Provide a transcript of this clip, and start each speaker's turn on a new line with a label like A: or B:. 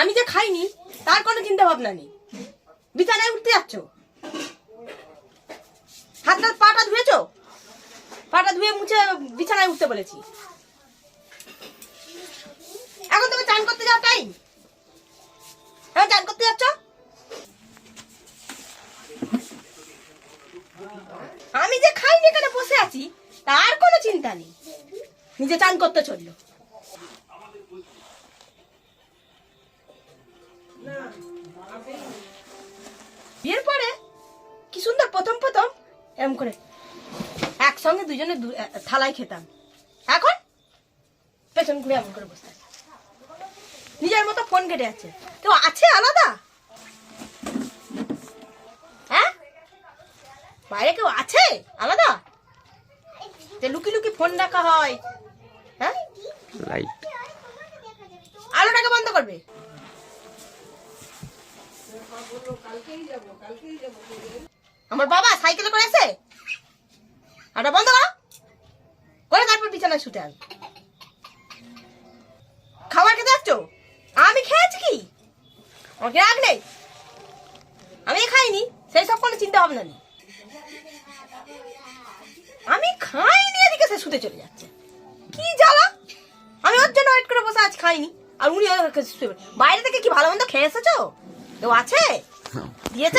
A: আমি যে খাইনি তার কোনো চিন্তা ভাবনা নেই, বিছানায় উঠতে যাচ্ছ। হাতটা পাটা ধুয়েছো? পাটা ধুয়ে মুছে বিছানায় উঠতে বলেছি। এখন তুমি চান করতে যাও টাইম? এখন চান করতে যাচ্ছ? আমি যে খাইনি এখানে বসে আছি তার কোনো চিন্তা নেই, নিজে চান করতে চললো। বিয়ের পরে কি সুন্দর প্রথম প্রথম এরম করে একসঙ্গে দুজনে থালায় খেতাম, এখন পেছন ঘুরে এমন করে বসতে আছে, নিজের মতো ফোন কেটে যাচ্ছে। কেউ আছে আলাদা? হ্যাঁ, বাইরে কেউ আছে আলাদা যে লুকি লুকি ফোন রাখা হয়? হ্যাঁ, আলোটাকে বন্ধ করবে। আমার বাবা সাইকেলে করে আসে, আলোটা বন্ধ করো করে তারপর বিছানায় শুতে আসবে। খাবার খেতে যাচ্ছ? আমি খেয়েছি কি? আমাকে রাগ নেই, আমি খাইনি, সেই সব কোনো চিন্তা ভাবনা নেই। আমি খাইনি এদিকে সে শুতে চলে যাচ্ছে, কি জ্বালা! আমি ওর জন্য ওয়েট করে বসে আজ খাইনি, আর উনি বাইরে থেকে কি ভালো মন্দ খেয়ে এসেছো? কেউ আছে দিয়েছ?